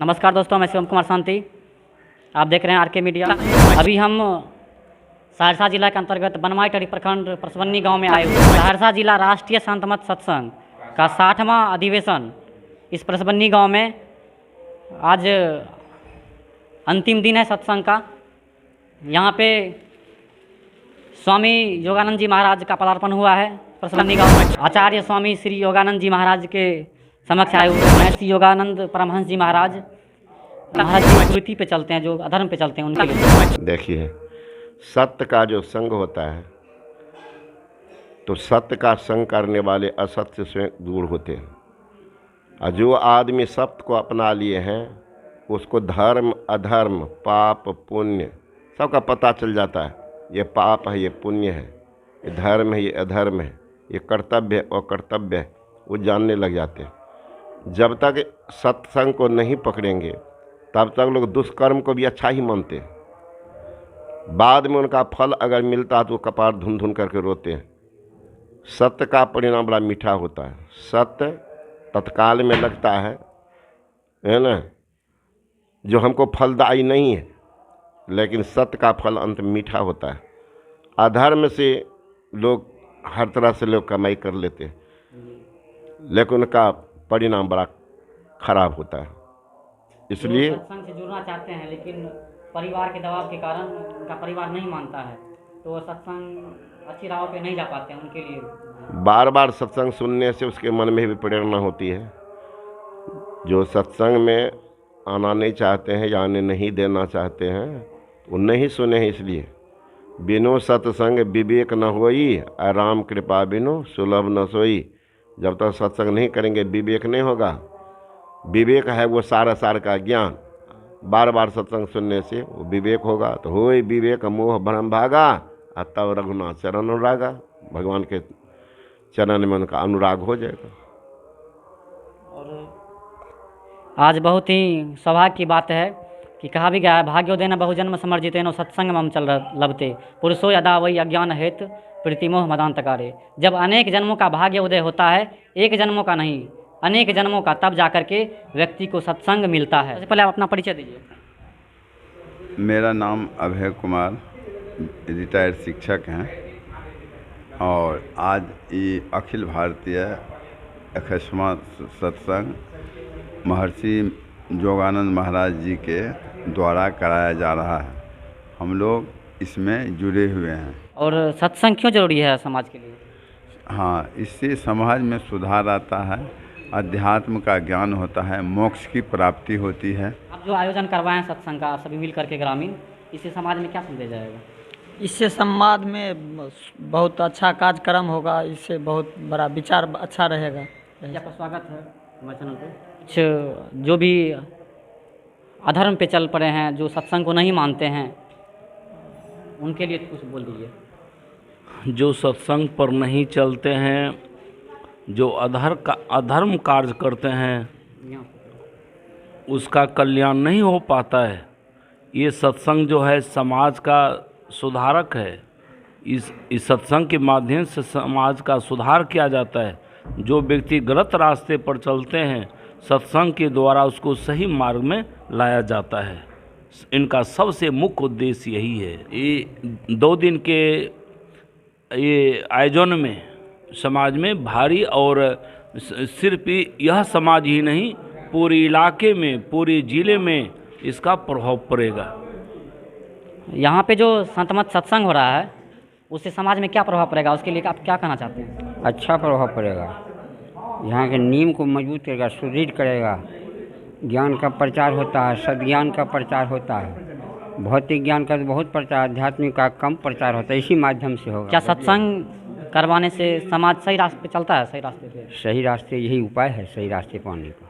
नमस्कार दोस्तों, मैं शिवम कुमार शांति। आप देख रहे हैं आरके मीडिया। अभी हम सहरसा जिला के अंतर्गत बनमाई टरी प्रखंड परसवन्नी गांव में आए हुए हैं। सहरसा जिला राष्ट्रीय संत मत सत्संग का 60वां अधिवेशन इस परसवन्नी गांव में आज अंतिम दिन है सत्संग का। यहाँ पे स्वामी योगानंद जी महाराज का पदार्पण हुआ है परसवन्नी गांव में। आचार्य स्वामी श्री योगानंद जी महाराज के समक्ष आए हुए महर्षि योगानंद परमहंस जी महाराज की स्मृति पे चलते हैं, जो अधर्म पे चलते हैं उनके लिए। देखिए, सत्य का जो संग होता है तो सत्य का संग करने वाले असत्य से दूर होते हैं। और जो आदमी सत्य को अपना लिए हैं उसको धर्म अधर्म पाप पुण्य सबका पता चल जाता है। ये पाप है, ये पुण्य है, ये धर्म है, ये अधर्म है, ये कर्तव्य है और कर्तव्य है, वो जानने लग जाते हैं। जब तक सत्संग को नहीं पकड़ेंगे तब तक लोग दुष्कर्म को भी अच्छा ही मानते हैं। बाद में उनका फल अगर मिलता है तो वो कपार धुन धुन करके रोते हैं। सत्य का परिणाम बड़ा मीठा होता है। सत्य तत्काल में लगता है ना, जो हमको फलदायी नहीं है, लेकिन सत्य का फल अंत में मीठा होता है। अधर्म से लोग हर तरह से लोग कमाई कर लेते हैं, लेकिन उनका परिणाम बड़ा खराब होता है। इसलिए सत्संग से जुड़ना चाहते हैं लेकिन परिवार के दबाव के कारण उनका परिवार नहीं मानता है, तो वो सत्संग अच्छी राह पे नहीं जा पाते हैं। उनके लिए बार बार सत्संग सुनने से उसके मन में भी प्रेरणा होती है। जो सत्संग में आना नहीं चाहते हैं या आने नहीं देना चाहते हैं वो नहीं सुने हैं। इसलिए बिनु सत्संग विवेक न होई, राम कृपा बिनु सुलभ न सोई। जब तक सत्संग नहीं करेंगे विवेक नहीं होगा। विवेक है वो सारा का ज्ञान। बार बार सत्संग सुनने से वो विवेक होगा। तो होई विवेक मोह भ्रम भागा, तब रघुनाथ चरण अनुरागा। भगवान के चरण में उनका अनुराग हो जाएगा। और आज बहुत ही सौभाग्य की बात है कि कहा भी गया है, भाग्योदयन बहुजन्म समर्जितेनो सत्संग मम चल लभते पुरुषो यदा वही अज्ञान हेत प्रीतिमोह मदांतकारे। जब अनेक जन्मों का भाग्य उदय होता है, एक जन्मों का नहीं अनेक जन्मों का, तब जाकर के व्यक्ति को सत्संग मिलता है। सबसे पहले आप अपना परिचय दीजिए। मेरा नाम अभय कुमार, रिटायर्ड शिक्षक हैं और आज ये अखिल भारतीय 21वां सत्संग महर्षि योगानंद महाराज जी के द्वारा कराया जा रहा है। हम लोग इसमें जुड़े हुए हैं। और सत्संग क्यों जरूरी है समाज के लिए? हाँ, इससे समाज में सुधार आता है, अध्यात्म का ज्ञान होता है, मोक्ष की प्राप्ति होती है। आप जो आयोजन करवाएं सत्संग का सभी मिल करके ग्रामीण, इससे समाज में क्या संदेश जाएगा? इससे समाज में बहुत अच्छा कार्यक्रम होगा। इससे बहुत बड़ा विचार अच्छा रहेगा। आपका स्वागत है हमारे चैनल पे। कुछ जो भी अधर्म पे चल पड़े हैं, जो सत्संग को नहीं मानते हैं, उनके लिए कुछ बोल दीजिए। जो सत्संग पर नहीं चलते हैं, जो अधर्म कार्य करते हैं, उसका कल्याण नहीं हो पाता है। ये सत्संग जो है समाज का सुधारक है। इस सत्संग के माध्यम से समाज का सुधार किया जाता है। जो व्यक्ति गलत रास्ते पर चलते हैं, सत्संग के द्वारा उसको सही मार्ग में लाया जाता है। इनका सबसे मुख्य उद्देश्य यही है। ये 2 दिन के ये आयोजन में समाज में भारी, और सिर्फ यह समाज ही नहीं, पूरे इलाके में, पूरे ज़िले में इसका प्रभाव पड़ेगा। यहाँ पे जो संत मत सत्संग हो रहा है उससे समाज में क्या प्रभाव पड़ेगा, उसके लिए आप क्या कहना चाहते हैं? अच्छा प्रभाव पड़ेगा। यहाँ के नींव को मजबूत करेगा, सुदृढ़ करेगा। ज्ञान का प्रचार होता है, सद्ज्ञान का प्रचार होता है। भौतिक ज्ञान का तो बहुत प्रचार, आध्यात्मिक का कम प्रचार होता है। इसी माध्यम से होगा। क्या सत्संग करवाने से समाज सही रास्ते पे चलता है? सही रास्ते पे? सही रास्ते, यही उपाय है सही रास्ते पाने का।